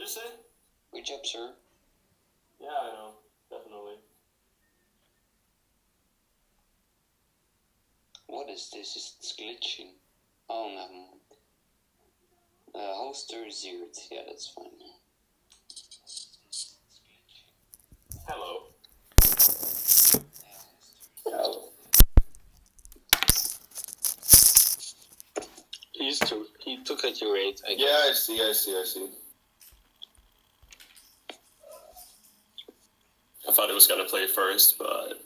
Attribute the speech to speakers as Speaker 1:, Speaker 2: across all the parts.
Speaker 1: you say?
Speaker 2: Good job, sir.
Speaker 1: Yeah, I know. Definitely.
Speaker 2: What is this? It's glitching. Oh, never mind. Hoster zeroed. Yeah, that's fine.
Speaker 1: Hello.
Speaker 2: Hello.
Speaker 3: He took a curate.
Speaker 1: Yeah, I see. I thought he was gonna play first, but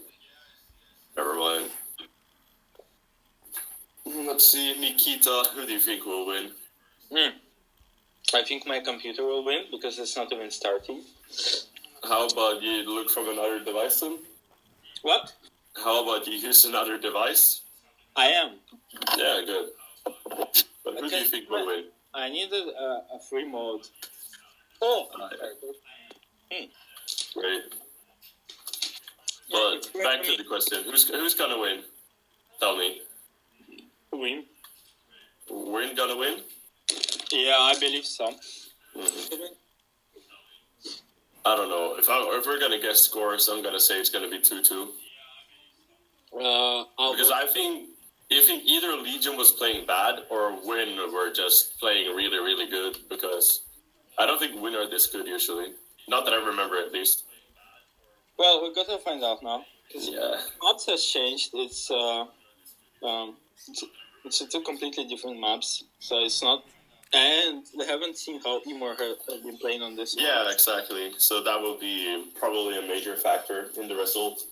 Speaker 1: never mind. Let's see, Nikita, who do you think will win?
Speaker 3: I think my computer will win because it's not even starting.
Speaker 1: How about you look from another device then?
Speaker 3: What?
Speaker 1: How about you use another device?
Speaker 3: I am.
Speaker 1: Yeah, good. But who do you think will win?
Speaker 3: I needed a free mode. Oh!
Speaker 1: Great. But back to the question, who's gonna win? Tell me.
Speaker 3: Win?
Speaker 1: Win gonna win?
Speaker 3: Yeah, I believe so.
Speaker 1: Mm-hmm. I don't know. If we're gonna guess scores, I'm gonna say it's gonna be 2-2. Because I think either Legion was playing bad or Win were just playing really, really good. Because I don't think Win are this good usually. Not that I remember, at least.
Speaker 3: Well, we gotta find out now.
Speaker 1: Yeah.
Speaker 3: Maps has changed. It's two completely different maps, so it's not. And we haven't seen how IMMOR has been playing on this.
Speaker 1: Yeah, exactly. So that will be probably a major factor in the result,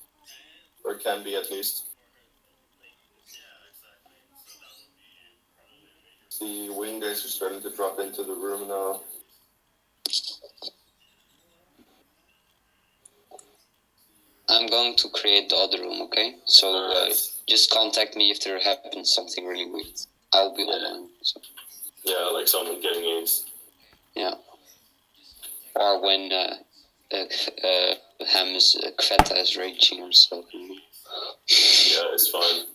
Speaker 1: or can be at least. The wing guys are starting to drop into the room now.
Speaker 2: I'm going to create the other room, okay? So just contact me if there happens something really weird. I'll be online. So.
Speaker 1: Yeah, like someone getting AIDS.
Speaker 2: Yeah. Or when Kveta is raging or something.
Speaker 1: Yeah, it's fine.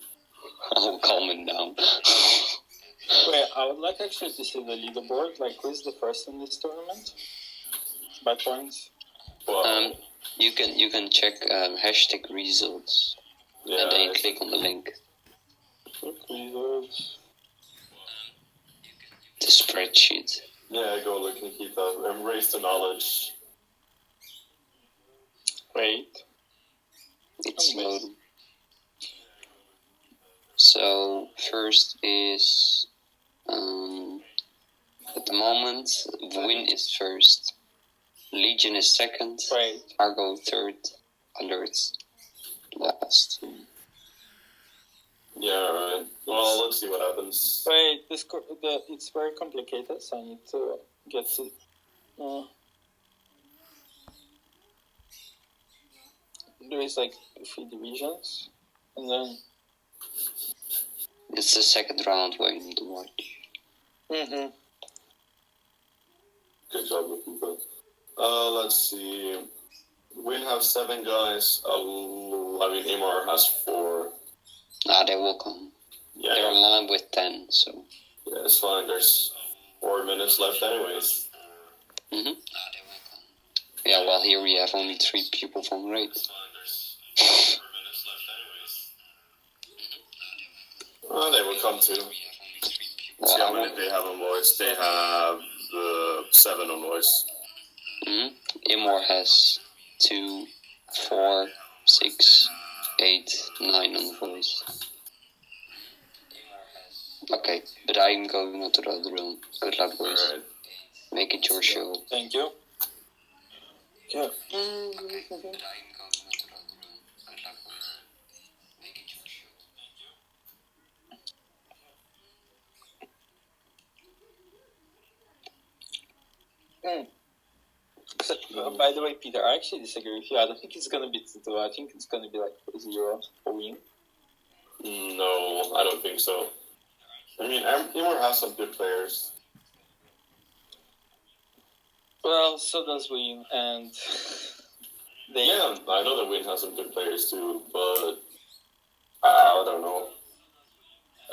Speaker 2: I'll calm him down.
Speaker 3: Wait, I would like actually to see the leaderboard. Like, who's the first in this tournament? By points?
Speaker 1: Well,
Speaker 2: you can check hashtag results.
Speaker 1: Yeah,
Speaker 2: and then click on the link.
Speaker 3: Click results.
Speaker 2: The spreadsheet.
Speaker 1: Yeah, go look, Nikita. Embrace the knowledge.
Speaker 3: Wait.
Speaker 2: It's loading. So, first is... at the moment, Win is first. Legion is second.
Speaker 3: Right.
Speaker 2: Argo third. Alert last.
Speaker 1: Yeah, right. Well, let's see what happens.
Speaker 3: Wait, it's very complicated, so I need to get to... there is like 3 divisions, and then...
Speaker 2: It's the second round where you need to watch.
Speaker 3: Mm-hmm.
Speaker 1: Good job, Nikita. Let's see. Win has 7 guys. IMMOR has 4.
Speaker 2: They will come.
Speaker 1: Yeah.
Speaker 2: They're online with 10, so...
Speaker 1: Yeah, it's fine. There's 4 minutes left anyways.
Speaker 2: Mm-hmm. Yeah, well, here we have only 3 people from Raid.
Speaker 1: They will come too. Let's see how many they have on voice. They have 7 on voice.
Speaker 2: IMMOR has 2, 4, 6, 8, 9 on voice. Okay, but I'm going into the other room. Good luck, boys.
Speaker 1: Alright.
Speaker 2: Make it your show.
Speaker 3: Thank you. Yeah. By the way, Peter, I actually disagree with you. I don't think it's gonna be 2-2. I think it's gonna be like 0 for Win.
Speaker 1: No, I don't think so. I mean, IMMOR has some good players.
Speaker 3: Well, so does Win, and they...
Speaker 1: Yeah, I know that Win has some good players too, but I don't know.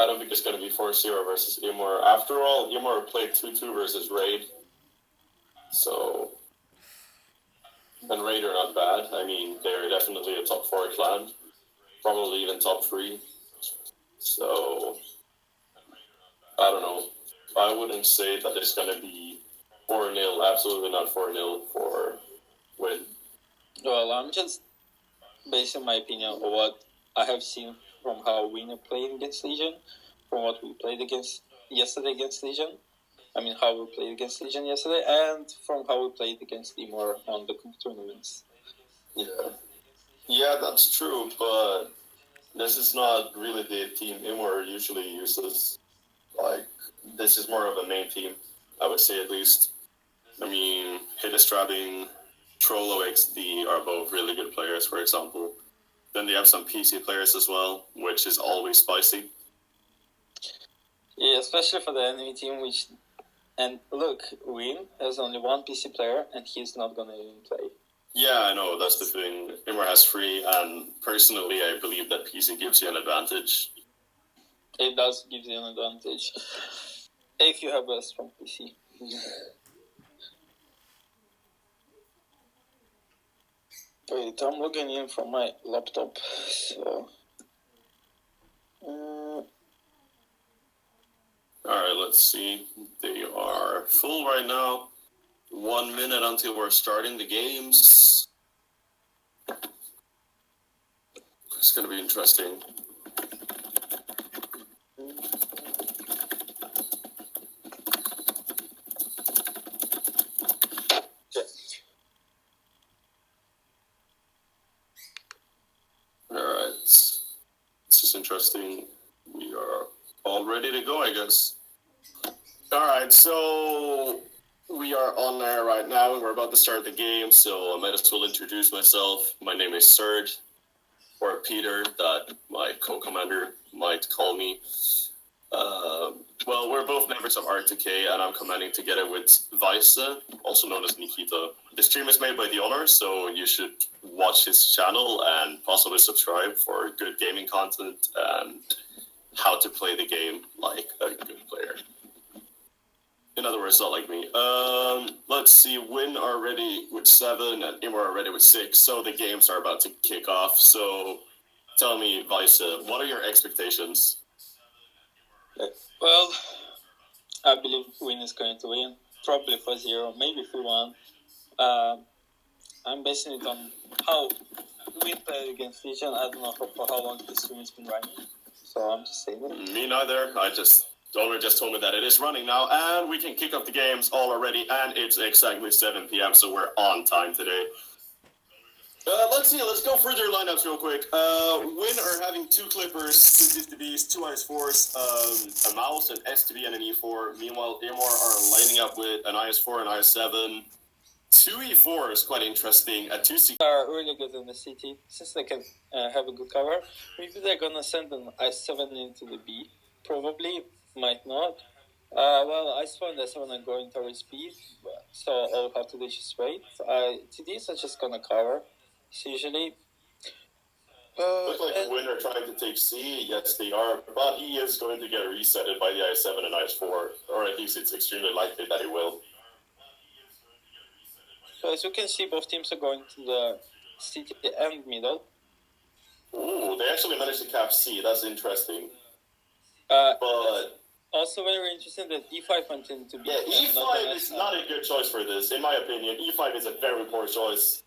Speaker 1: I don't think it's going to be 4-0 versus IMMOR. After all, IMMOR played 2-2 versus Raid. So, and Raid are not bad. I mean, they're definitely a top 4 clan, probably even top 3. So, I don't know. I wouldn't say that it's going to be 4-0, absolutely not 4-0 for win.
Speaker 3: Well, I'm just basing my opinion on what I have seen from how Winner played against Legion, from what we played yesterday against Legion. I mean, how we played against Legion yesterday, and from how we played against IMMOR on the tournaments.
Speaker 1: Yeah, that's true, but this is not really the team IMMOR usually uses. Like, this is more of a main team, I would say at least. I mean, Hidestrabbing, Trollo XD are both really good players, for example. Then they have some PC players as well, which is always spicy.
Speaker 3: Yeah, especially for the enemy team, and look, Win has only one PC player, and he's not gonna even play.
Speaker 1: Yeah, I know, that's the thing. IMMOR has 3, and personally, I believe that PC gives you an advantage.
Speaker 3: It does give you an advantage if you have a strong PC. Wait, I'm logging in from my laptop, so...
Speaker 1: Alright, let's see. They are full right now. 1 minute until we're starting the games. It's gonna be interesting. Alright. This is interesting. We are all ready to go, I guess. Alright, so we are on there right now and we're about to start the game, so I might as well introduce myself. My name is Serge, or Peter, that my co-commander might call me. Well, we're both members of R2K, and I'm commanding together with Vice, also known as Nikita. The stream is made by the owner, so you should watch his channel and possibly subscribe for good gaming content and how to play the game like a good player. In other words, not like me. Let's see, Win are ready with 7 and IMMOR are ready with 6, so the games are about to kick off. So tell me, Vice, what are your expectations?
Speaker 3: Well, I believe Win is going to win, probably 4-0, maybe 3-1. I'm basing it on how Win played against Legion. I don't know for how long this stream has been running, so I'm just saying it.
Speaker 1: Me neither. The owner just told me that it is running now, and we can kick off the games all already, and it's exactly 7 p.m., so we're on time today. Let's see, let's go through their lineups real quick. Win are having 2 Clippers, 2 DTBs, 2 IS4s, a Mouse, an STB, and an E4. Meanwhile, IMMOR are lining up with an IS4 and IS7. 2 E4s, quite interesting. A 2 C
Speaker 3: are really good in the CT, since they can have a good cover. Maybe they're gonna send an IS7 into the B. Probably, might not. Well, IS4 and IS7 are going towards B, so all we have to do is just wait. TDs are just gonna cover. So usually,
Speaker 1: looks like Win are trying to take C. Yes, they are. But he is going to get resetted by the IS7 and IS4. Or at least it's extremely likely that he will.
Speaker 3: so as you can see, both teams are going to the city and middle.
Speaker 1: Ooh, they actually managed to cap C. That's interesting. But
Speaker 3: also very interesting that E5 went into B.
Speaker 1: yeah, E5 is not a good choice for this, in my opinion. E5 is a very poor choice.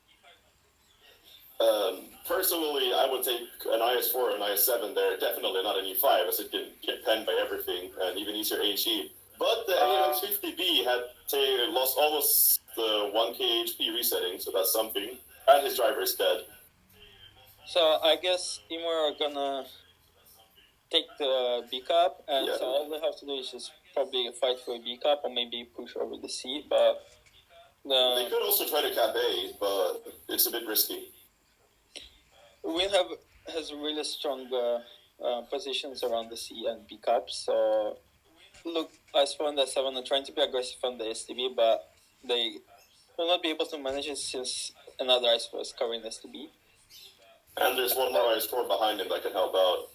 Speaker 1: Personally, I would take an IS4 and IS7 there. Definitely not an E5, as it can get penned by everything, and even easier HE. But the AMX50B had lost almost the 1k HP resetting, so that's something. And his driver is dead.
Speaker 3: So I guess IMMOR are gonna take the B cup, and so all they have to do is just probably fight for a B cup or maybe push over the C. But
Speaker 1: they could also try to cap A, but it's a bit risky.
Speaker 3: Win has really strong positions around the C and B cup. So look, IS4 and IS7 are trying to be aggressive on the STB, but they will not be able to manage it since another IS4 is covering STB.
Speaker 1: And there's one more IS4 behind him that can help out.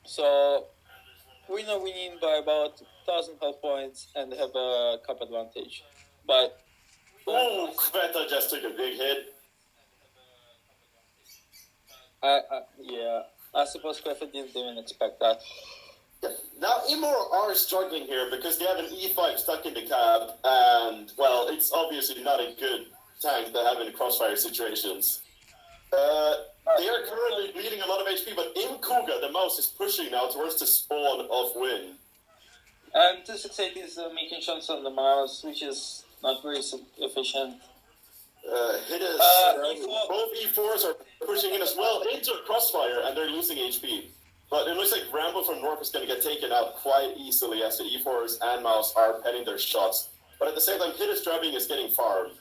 Speaker 3: So we know winning by about 1,000 health points and have a cup advantage. But
Speaker 1: Oh, Kveta just took a big hit.
Speaker 3: I suppose Griffith didn't even expect that.
Speaker 1: Now, IMMOR are struggling here because they have an E5 stuck in the cab, and, well, it's obviously not a good tank to have in crossfire situations. They are currently bleeding a lot of HP, but in Kuga, the mouse is pushing now towards the spawn of Win.
Speaker 3: And 268 is making shots on the mouse, which is not very efficient.
Speaker 1: Both E4s are pushing in as well into a crossfire, and they're losing HP. But it looks like Rambo from North is going to get taken out quite easily as the E4s and mouse are penning their shots. But at the same time, Hidden's driving is getting farmed.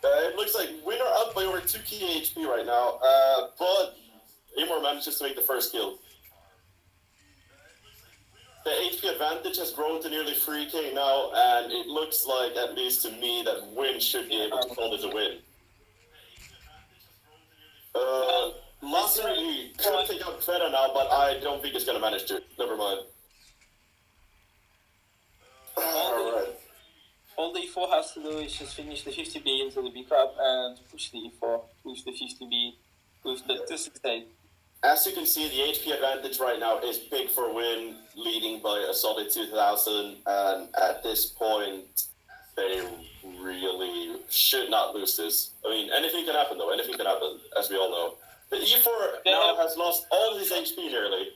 Speaker 1: It looks like Win are up by over 2k HP right now, but IMMOR manages to make the first kill. The HP advantage has grown to nearly 3k now, and it looks like, at least to me, that Win should be able to call this a win. Lassery could take out Kveta now, but I don't think he's going to manage to. Never mind. Alright.
Speaker 3: All the E4 has to do is just finish the 50B into the B cup and push the E4 with the 50B with the 268.
Speaker 1: As you can see, the HP advantage right now is big for Win, leading by a solid 2,000, and at this point, they really should not lose this. I mean, anything can happen though, anything can happen, as we all know. The E4 now has lost all his HP nearly.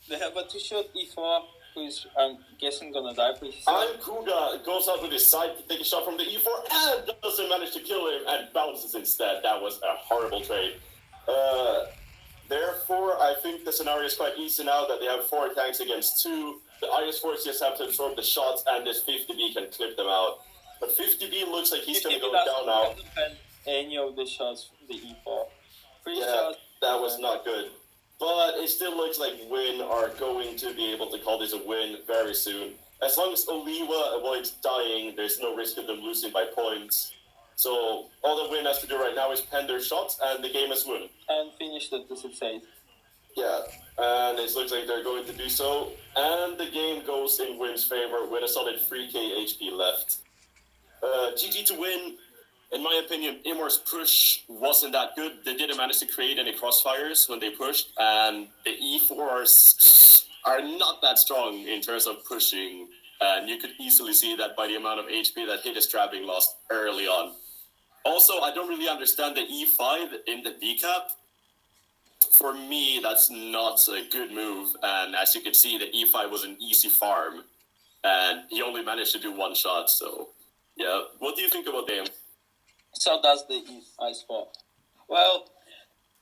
Speaker 3: They have a 2-shot E4, who is, I'm guessing, gonna die pretty soon.
Speaker 1: Kuga goes out with his side to take a shot from the E4 and doesn't manage to kill him and bounces instead. That was a horrible trade. Therefore, I think the scenario is quite easy now that they have 4 tanks against 2. The IS4s just have to absorb the shots, and this 50B can clip them out. But 50B looks like he's going to go down now.
Speaker 3: Any of the shots from the E4.
Speaker 1: That was not good. But it still looks like Win are going to be able to call this a win very soon. As long as Oliwa avoids dying, there's no risk of them losing by points. So all the Win has to do right now is pen their shots, and the game is won.
Speaker 3: And finish the 268.
Speaker 1: Yeah, and it looks like they're going to do so. And the game goes in Win's favor with a solid 3k HP left. GG to Win. In my opinion, IMMOR's push wasn't that good. They didn't manage to create any crossfires when they pushed, and the E4s are not that strong in terms of pushing. And you could easily see that by the amount of HP that Hidden's trapping lost early on. Also, I don't really understand the E5 in the B cap. For me, that's not a good move. And as you can see, the E5 was an easy farm. And he only managed to do 1 shot, so yeah. What do you think about him?
Speaker 3: So that's the E4. Well,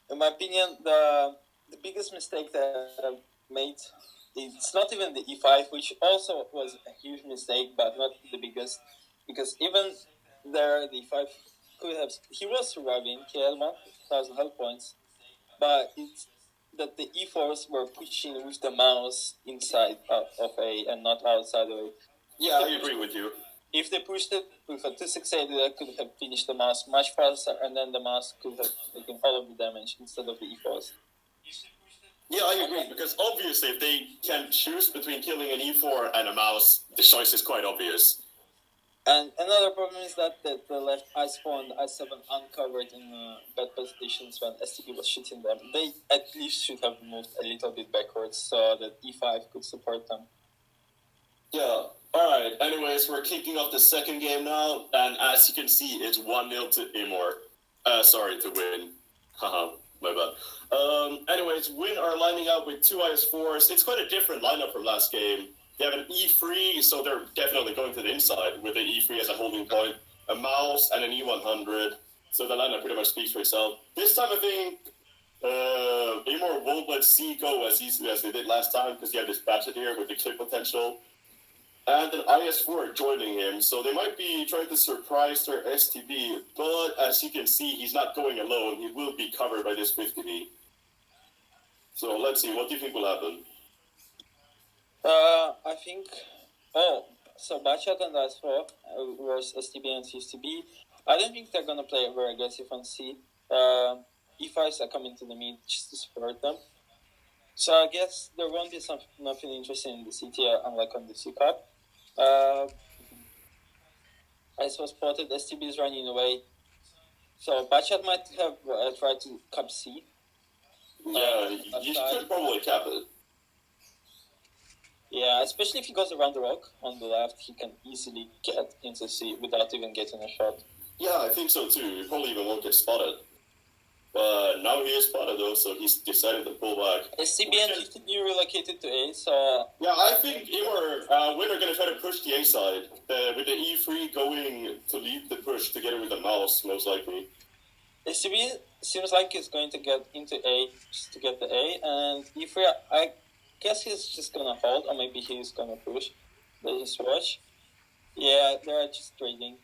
Speaker 3: in my opinion, the biggest mistake that I've made, it's not even the E5, which also was a huge mistake, but not the biggest, because even there, the E5 could have, he was surviving, he had 1,000 health points, but it's that the E4s were pushing with the mouse inside of A and not outside of A.
Speaker 1: Yeah, I agree with you.
Speaker 3: If they pushed it with a 268, they could have finished the mouse much faster, and then the mouse could have taken all of the damage instead of the E4s.
Speaker 1: Yeah, I agree, because obviously if they can choose between killing an E4 and a mouse, the choice is quite obvious.
Speaker 3: And another problem is that the left I4 and I7 uncovered in bad positions when STP was shooting them. They at least should have moved a little bit backwards so that E5 could support them.
Speaker 1: Yeah. Alright, anyways, we're kicking off the second game now, and as you can see, it's 1-0 to IMMOR. Sorry, to Win. Haha, my bad. Anyways, Win are lining up with 2 IS4s. It's quite a different lineup from last game. They have an E3, so they're definitely going to the inside with the E3 as a holding point, a mouse, and an E100. So the lineup pretty much speaks for itself. This time, I think IMMOR won't let C go as easily as they did last time, because they have this Batchet here with the clip potential. And an IS4 joining him, so they might be trying to surprise their STB, but as you can see, he's not going alone. He will be covered by this 50B. So let's see, what do you think will happen?
Speaker 3: I think... Oh, so Batchet and IS4 versus STB and 50B. I don't think they're gonna play very aggressive on C. E5s are coming to the mid just to support them. So I guess there won't be nothing interesting in the CT, unlike on the C card. Ice was spotted. STB is running away. So Bachat might have tried to cap C.
Speaker 1: Yeah, you could probably cap it.
Speaker 3: Yeah, especially if he goes around the rock on the left, he can easily get into C without even getting a shot.
Speaker 1: Yeah, I think so too. He probably even won't get spotted. But now he is spotted though, so he's decided to pull back.
Speaker 3: STB and GTB relocated to A, so...
Speaker 1: Yeah, I think IMMOR Win are going to try to push the A side, with the E3 going to lead the push together with the mouse, most likely.
Speaker 3: STB seems like he's going to get into A just to get the A, and E3, I guess he's just going to hold, or maybe he's going to push. Let's watch. Yeah, they're just trading.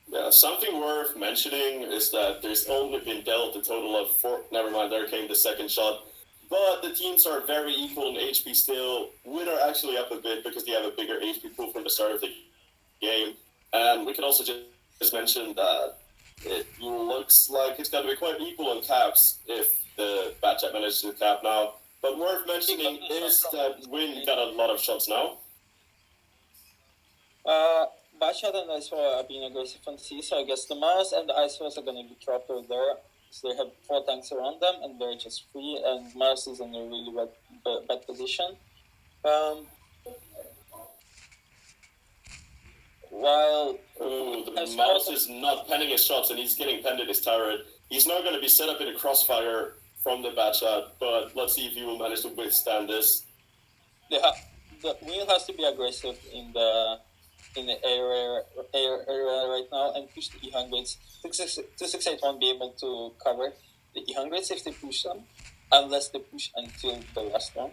Speaker 1: Yeah, something worth mentioning is that there's only been dealt a total of 4. Never mind, there came the second shot. But the teams are very equal in HP still. Win are actually up a bit because they have a bigger HP pool from the start of the game. And we can also just mention that it looks like it's going to be quite equal in caps if the Batchat manages to cap now. But worth mentioning is that Win got a lot of shots now.
Speaker 3: Bachat and Icewa are being aggressive on C, so I guess the Mars and the Icewas are going to be trapped over there. So they have 4 tanks around them, and they're just free, and Mars is in a really bad position. While...
Speaker 1: the mouse is not penning his shots, and he's getting penned in his turret. He's not going to be set up in a crossfire from the Batchat, but let's see if he will manage to withstand this.
Speaker 3: The Wheel has to be aggressive in the area right now and push the E-Hundreds. 268 won't be able to cover the E-Hundreds if they push them, unless they push until the last one.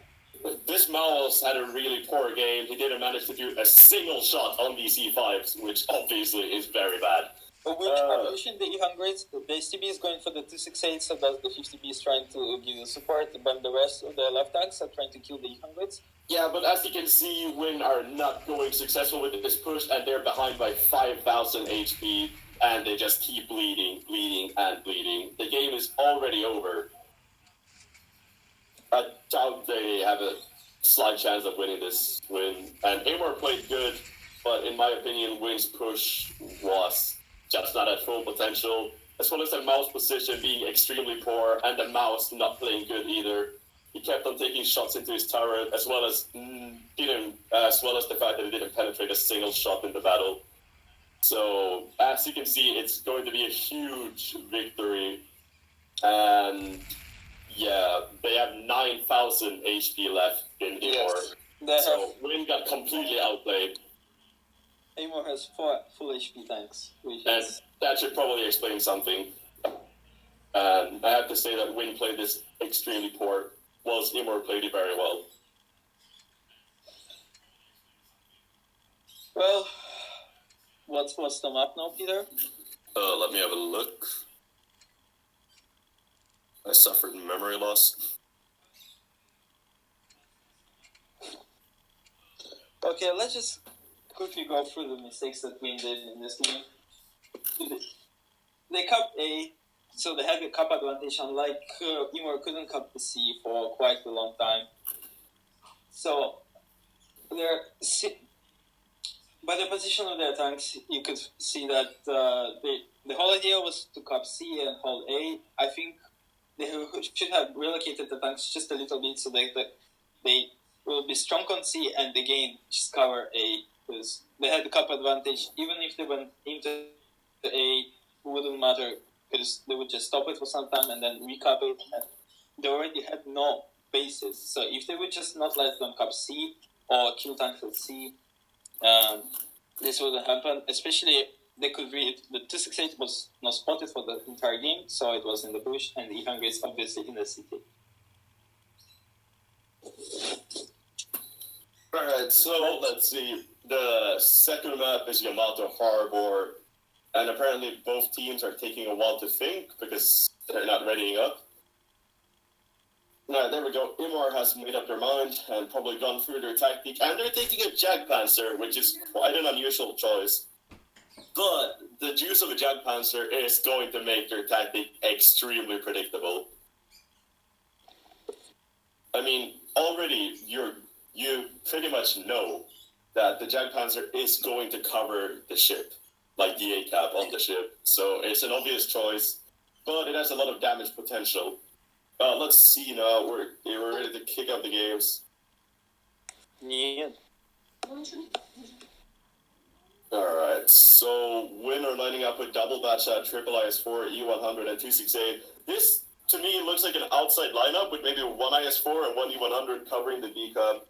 Speaker 1: This mouse had a really poor game. He didn't manage to do a single shot on these E5s, which obviously is very bad.
Speaker 3: But when are pushing the E-Hundreds, the STB is going for the 268, so that the 50B is trying to give the support, but the rest of the left tanks are trying to kill the E-Hundreds.
Speaker 1: Yeah, but as you can see, Win are not going successful with this push, and they're behind by 5,000 HP, and they just keep bleeding. The game is already over. I doubt they have a slight chance of winning this win. And IMMOR played good, but in my opinion, Win's push was just not at full potential, as well as the mouse position being extremely poor, and the mouse not playing good either. He kept on taking shots into his turret, as well as the fact that he didn't penetrate a single shot in the battle. So, as you can see, it's going to be a huge victory. And yeah, they have 9,000 HP left in IMMOR.
Speaker 3: Yes,
Speaker 1: so Win got completely outplayed.
Speaker 3: IMMOR has 4 full HP tanks.
Speaker 1: And that should probably explain something. And I have to say that Win played this extremely poor, whilst IMMOR played it very well.
Speaker 3: Well, what's the map now, Peter?
Speaker 1: Let me have a look. I suffered memory loss.
Speaker 3: Okay, let's just quickly go through the mistakes that Win did in this game. They cupped A, so they had a cup advantage, unlike IMMOR couldn't cup the C for quite a long time. So, by the position of their tanks, you could see that the whole idea was to cup C and hold A. I think they should have relocated the tanks just a little bit so that they will be strong on C and again just cover A, because they had the cup advantage. Even if they went into A, it wouldn't matter, because they would just stop it for some time and then recap it. And they already had no bases, so if they would just not let them cap C or kill tanks at C, this wouldn't happen. Especially, they could read the 268 was not spotted for the entire game, so it was in the bush, and the E-Hungry is obviously in the city.
Speaker 1: Alright, so let's see. The second map is Yamato Harbor, and apparently both teams are taking a while to think because they're not readying up. Alright, there we go. IMMOR has made up their mind and probably gone through their tactic, and they're taking a Jagdpanzer, which is quite an unusual choice. But the juice of a Jagdpanzer is going to make their tactic extremely predictable. I mean, already you pretty much know that the Jagdpanzer is going to cover the ship, like the A-cap on the ship. So it's an obvious choice, but it has a lot of damage potential. Let's see now. We're ready to kick out the games.
Speaker 3: Yeah.
Speaker 1: Alright, so Win are lining up with double batch at triple IS4, E100, and 268. This, to me, looks like an outside lineup with maybe one IS4 and one E100 covering the B-Cup.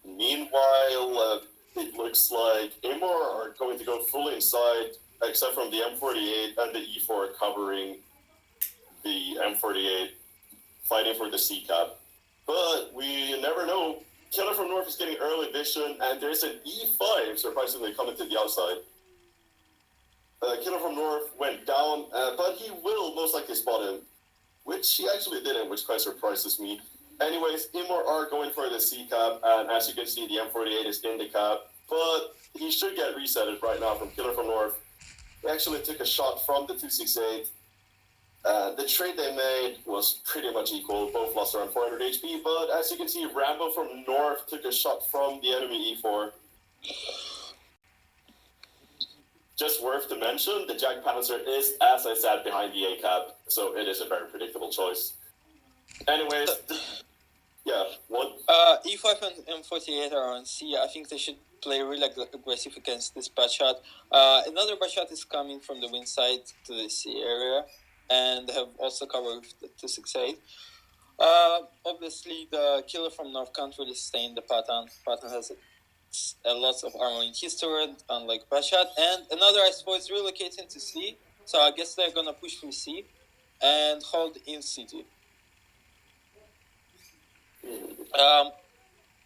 Speaker 1: Meanwhile, it looks like IMMOR are going to go fully inside, except from the M48 and the E4 covering the M48, fighting for the C-Cap. But we never know. Killer from North is getting early vision, and there's an E5 surprisingly coming to the outside. Killer from North went down, but he will most likely spot him, which he actually didn't, which quite surprises me. Anyways, IMMOR are going for the C-Cap, and as you can see, the M48 is in the cap, but he should get resetted right now from Killer from North. He actually took a shot from the 268. The trade they made was pretty much equal. Both lost around 400 HP, but as you can see, Rambo from North took a shot from the enemy E4. Just worth to mention, the Jagdpanzer is, as I said, behind the A-cap, so it is a very predictable choice. Anyways, yeah, what?
Speaker 3: E5 and M48 are on C. I think they should play really aggressive against this bad shot. Another bad shot is coming from the wind side to the C area, and they have also covered the 268. Obviously, the Killer from North can't really stay in the pattern. Pattern has a lot of armor in his turret, unlike Bashat. And another IS4 is relocating to C, so I guess they're gonna push through C and hold in city.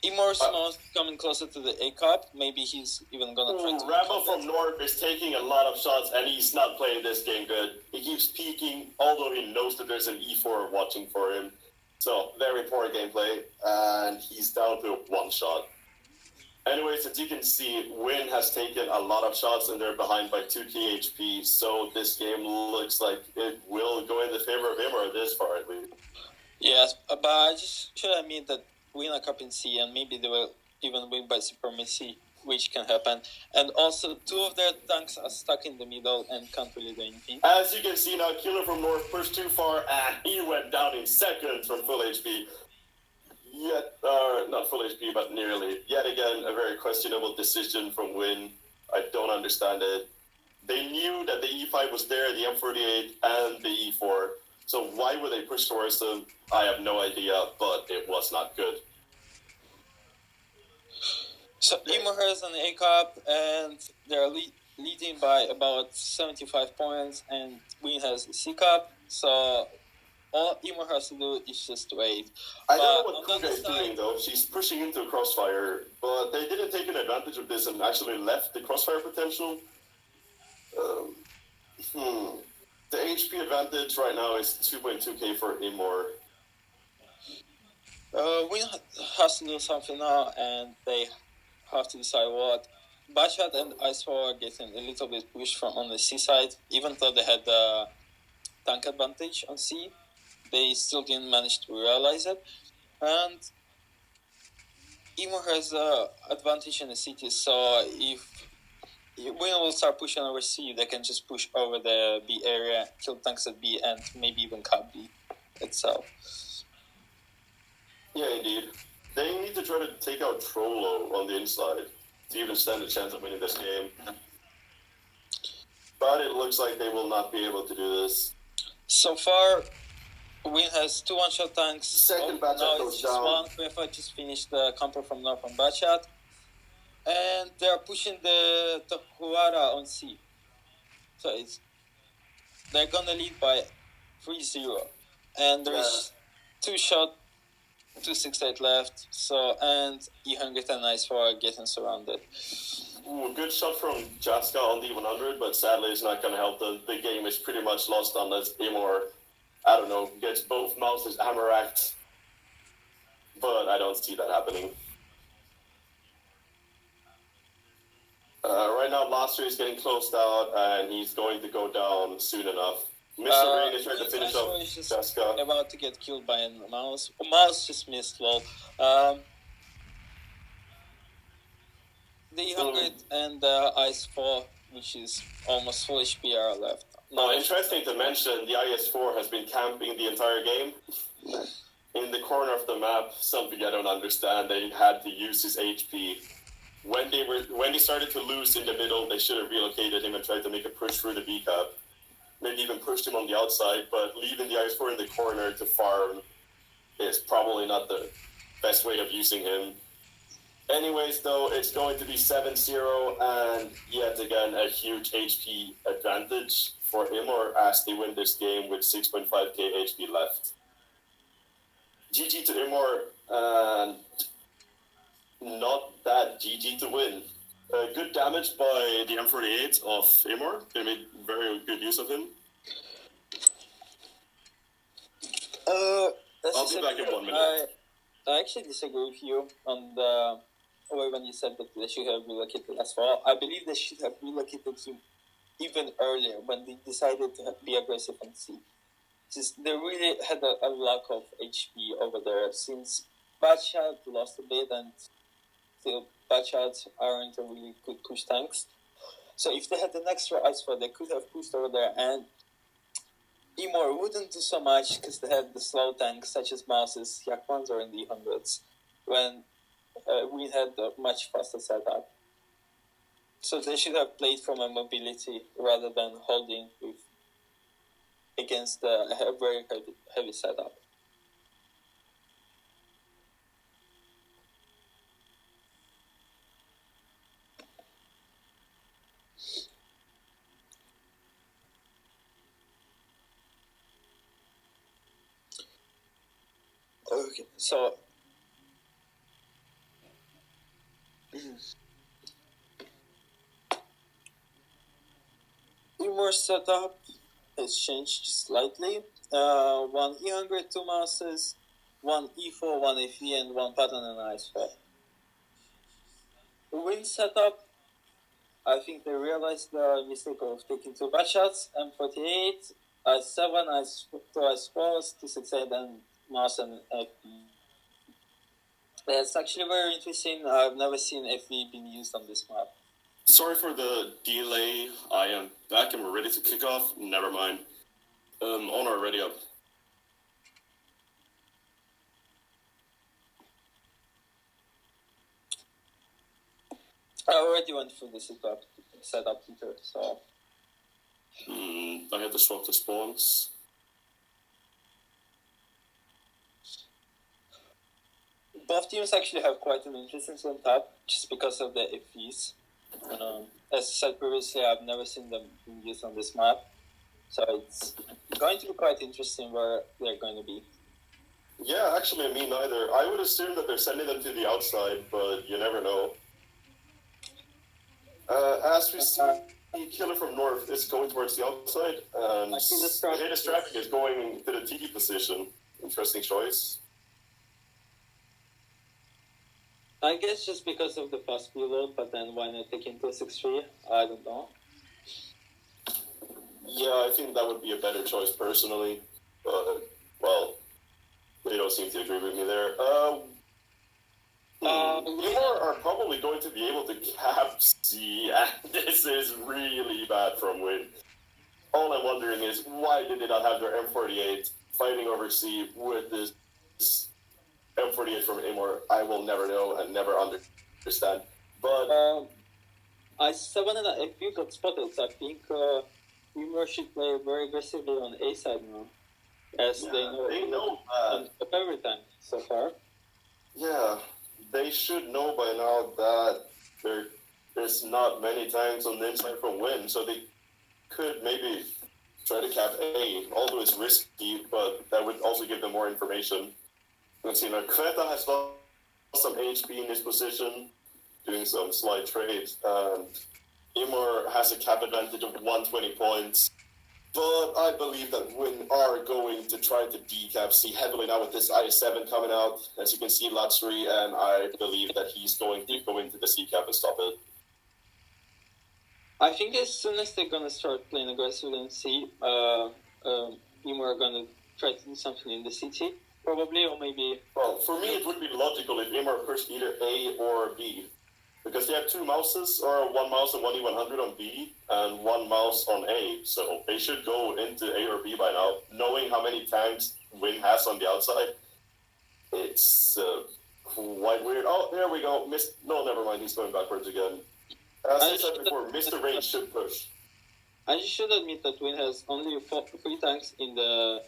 Speaker 3: IMMOR's most coming closer to the A-Cup. Maybe he's even gonna try to...
Speaker 1: Rambo from North is taking a lot of shots, and he's not playing this game good. He keeps peeking, although he knows that there's an E4 watching for him. So, very poor gameplay, and he's down to one shot. Anyways, as you can see, Win has taken a lot of shots, and they're behind by 2 KHP, so this game looks like it will go in the favor of IMMOR this far, at least.
Speaker 3: Yes, but I just should admit that win a cup in C, and maybe they will even win by supremacy, which can happen. And also, 2 of their tanks are stuck in the middle and can't really do anything.
Speaker 1: As you can see now, Killer from North pushed too far, and he went down in seconds from full HP. Yet, not full HP, but nearly. Yet again, a very questionable decision from Win. I don't understand it. They knew that the E5 was there, the M48, and the E4. So why would they push towards them? I have no idea, but it was not good.
Speaker 3: So IMMOR has an A-Cup, and they're leading by about 75 points, and Win has a C-Cup. So all IMMOR has to do is just wait.
Speaker 1: I don't know what Kuga is doing, though. She's pushing into a crossfire, but they didn't take an advantage of this and actually left the crossfire potential. The HP advantage right now is 2.2k for IMMOR.
Speaker 3: Win has to do something now, and they have to decide what. Bashat and IS4 are getting a little bit pushed from on the C side, even though they had the tank advantage on C. They still didn't manage to realize it. And IMMOR has the advantage in the city, so if Win will start pushing over C, they can just push over the B area, kill tanks at B, and maybe even cap B itself.
Speaker 1: Yeah, indeed. They need to try to take out Trollo on the inside to even stand a chance of winning this game. But it looks like they will not be able to do this.
Speaker 3: So far, Win has 2 one-shot tanks.
Speaker 1: Second Batchat goes down.
Speaker 3: One. Kwefa just finished the camper from North on Batchat. And they're pushing the Tokuhara on C. So they're gonna lead by 3-0. And there's 2 shot, 268 left. So, and E100 and IS4 are getting surrounded.
Speaker 1: Ooh, good shot from Jaska on the 100, but sadly it's not going to help them. The game is pretty much lost unless IMMOR, I don't know, gets both mouses hammer-racked. But I don't see that happening. Right now, Blaster is getting closed out, and he's going to go down soon enough. Mr. Rain is trying to finish off Jaska.
Speaker 3: About to get killed by a mouse. Mouse just missed, lol. the E100 and the IS4, which is almost full HP, are left.
Speaker 1: Now, interesting to mention, the IS4 has been camping the entire game. In the corner of the map, something I don't understand, they had to use his HP. When they started to lose in the middle, they should have relocated him and tried to make a push through the B cap. Maybe even pushed him on the outside, but leaving the IS4 in the corner to farm is probably not the best way of using him. Anyways, though, it's going to be 7-0, and yet again, a huge HP advantage for IMMOR as they win this game with 6.5k HP left. GG to IMMOR, and not that GG to win. Good damage by the M48 of IMMOR. They made very good use of him. I'll be back in 1 minute.
Speaker 3: I actually disagree with you on the way when you said that they should have relocated as well. I believe they should have relocated him even earlier when they decided to be aggressive on C. Just, they really had a lack of HP over there since Batshot lost a bit and still Batshots aren't a really good push tanks. So if they had an extra IS4, they could have pushed over there, and IMMOR wouldn't do so much because they had the slow tanks such as Mouses, Yak1s, or in the hundreds, when we had a much faster setup. So they should have played from a mobility rather than holding with against a very heavy setup. Okay, so IMMOR setup has changed slightly. One E100, 2 Mouses, one E4, one FE, and one pattern and IS4. The win setup, I think they realized the mistake of taking 2 bad shots, M48, I7, I2 I4s, 268, and Mouse and FE. That's actually very interesting. I've never seen FE being used on this map.
Speaker 1: Sorry for the delay. I am back and we're ready to kick off. Never mind. Honor, ready up.
Speaker 3: I already went through the setup Peter, so...
Speaker 1: I had to swap the spawns.
Speaker 3: Both teams actually have quite an interesting setup just because of the FEs. As I said previously, I've never seen them being used on this map. So it's going to be quite interesting where they're going to be.
Speaker 1: Yeah, actually, me neither. I would assume that they're sending them to the outside, but you never know. As we see, Killer from North is going towards the outside, and the Hades traffic is going to the TD position. Interesting choice.
Speaker 3: I guess just because of the fast reload, but then why not take into 6-3? I don't know.
Speaker 1: Yeah, I think that would be a better choice personally, but, well, they don't seem to agree with me there. IMMOR are probably going to be able to cap C, and this is really bad from win. All I'm wondering is, why did they not have their M48 fighting over C with this M48 from IMMOR? I will never know and never understand. But
Speaker 3: I7 and FU got spotted, so I think IMMOR should play very aggressively on A side now, as
Speaker 1: yeah,
Speaker 3: they know that every time so far.
Speaker 1: Yeah, they should know by now that there's not many times on the inside from win, so they could maybe try to cap A, although it's risky, but that would also give them more information. Let's see, now Kveta has lost some HP in his position, doing some slight trades, and IMMOR has a cap advantage of 120 points. But I believe that Win are going to try to decap C heavily now with this I7 coming out. As you can see, Latsuri, and I believe that he's going to go into the C cap and stop it.
Speaker 3: I think as soon as they're going to start playing aggressively in C, IMMOR are going to try to do something in the CT. Probably, or maybe...
Speaker 1: Well, for me, it would be logical if IMMOR pushed either A or B. Because they have two mouses, or one mouse and one E100 on B, and one mouse on A. So they should go into A or B by now, knowing how many tanks Win has on the outside. It's quite weird. Oh, there we go. No, never mind. He's going backwards again. As I said before, Mr. Range should push.
Speaker 3: I should admit that Win has only 3 tanks in the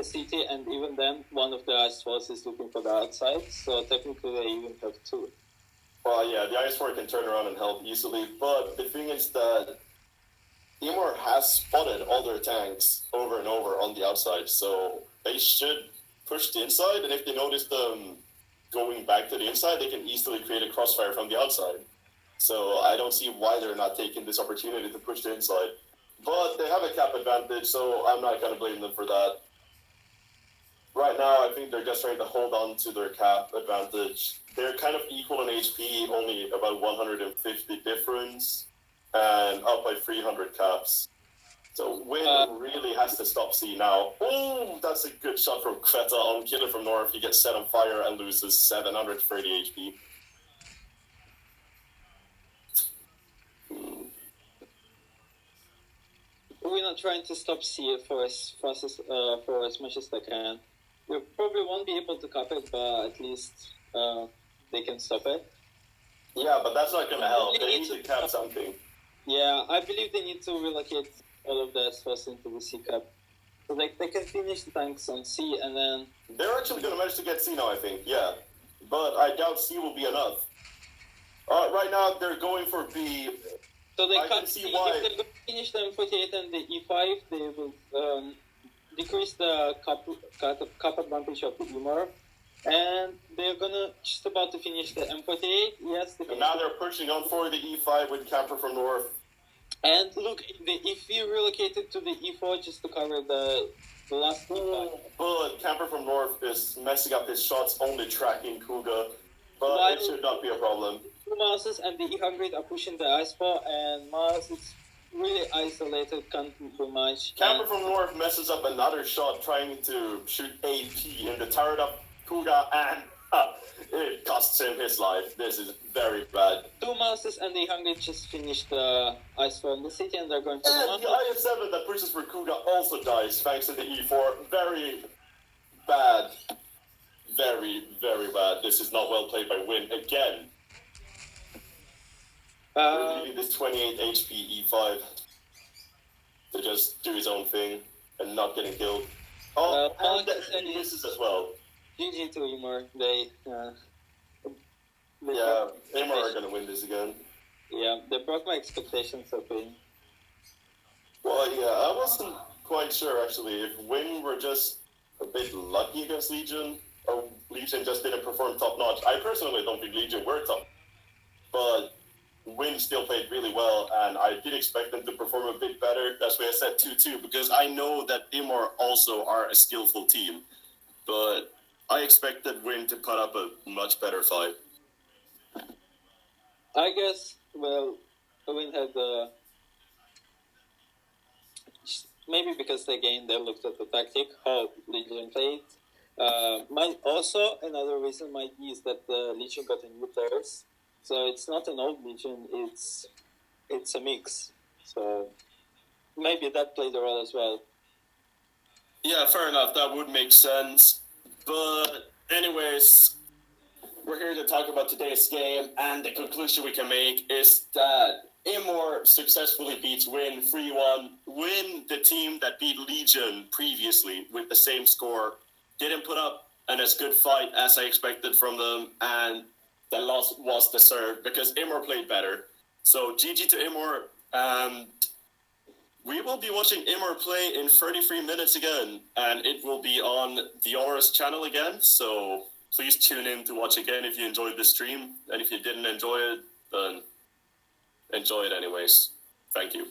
Speaker 3: city, and even then, one of the ice force is looking for the outside. So technically, they even have 2.
Speaker 1: Well, yeah, the ice force can turn around and help easily, but the thing is that IMMOR has spotted all their tanks over and over on the outside, so they should push the inside, and if they notice them going back to the inside, they can easily create a crossfire from the outside. So I don't see why they're not taking this opportunity to push the inside. But they have a cap advantage, so I'm not going to blame them for that. Right now, I think they're just trying to hold on to their cap advantage. They're kind of equal in HP, only about 150 difference, and up by 300 caps. So Win really has to stop C now. Oh, that's a good shot from Kveta on Killer from North. He gets set on fire and loses 730 HP.
Speaker 3: We're not trying to stop C for as much as they can. We probably won't be able to cap it, but at least they can stop it.
Speaker 1: Yeah, but that's not going to help. They need to cap something.
Speaker 3: Yeah, I believe they need to relocate all of the S-Force into the C cap. So they can finish the tanks on C, and then...
Speaker 1: They're actually going to manage to get C now, I think, yeah. But I doubt C will be enough. Right now, they're going for B.
Speaker 3: So they
Speaker 1: can see why.
Speaker 3: If they're going to finish the M48 and the E5, they will decrease the cap advantage of the IMMOR. And they're gonna just about to finish the M48. Yes,
Speaker 1: and now they're pushing on for the E5 with Camper from North.
Speaker 3: And look, if you relocated to the E4 just to cover the last E5.
Speaker 1: But Camper from North is messing up his shots, only tracking Kuga. But it should not be a problem.
Speaker 3: 2 mouses and the E100 are pushing the ice ball, and Mars is really isolated, can't do much.
Speaker 1: Camper from North messes up another shot trying to shoot AP in the turret up Kuga, and it costs him his life. This is very bad.
Speaker 3: 2 mouses and the E100 just finished the ice ball in the city, and they're going for
Speaker 1: and the IS-7 that pushes for Kuga also dies thanks to the E4. Very bad. Very, very bad. This is not well played by Win again. Leaving this 28 HP E5 to just do his own thing and not getting killed. And he misses as well.
Speaker 3: GG to IMMOR.
Speaker 1: Yeah, IMMOR are going to win this again.
Speaker 3: Yeah, they broke my expectations of Win.
Speaker 1: Well, yeah, I wasn't quite sure actually if Win were just a bit lucky against Legion, or Legion just didn't perform top notch. I personally don't think Legion were top, but Win still played really well, and I did expect them to perform a bit better. That's why I said 2-2, because I know that IMMOR also are a skillful team, but I expected Win to put up a much better fight.
Speaker 3: I guess, well, Win had maybe because they looked at the tactic, how Legion played. Also, another reason might be is that the Legion got a new players. So it's not an old Legion, it's a mix. So maybe that played a role as well.
Speaker 1: Yeah, fair enough. That would make sense. But anyways, we're here to talk about today's game, and the conclusion we can make is that IMMOR successfully beats Win 3-1. Win, the team that beat Legion previously with the same score, didn't put up an as good fight as I expected from them, and the loss was deserved because IMMOR played better. So GG to IMMOR, and we will be watching IMMOR play in 33 minutes again, and it will be on the Honors channel again, so please tune in to watch again if you enjoyed the stream, and if you didn't enjoy it, then enjoy it anyways. Thank you.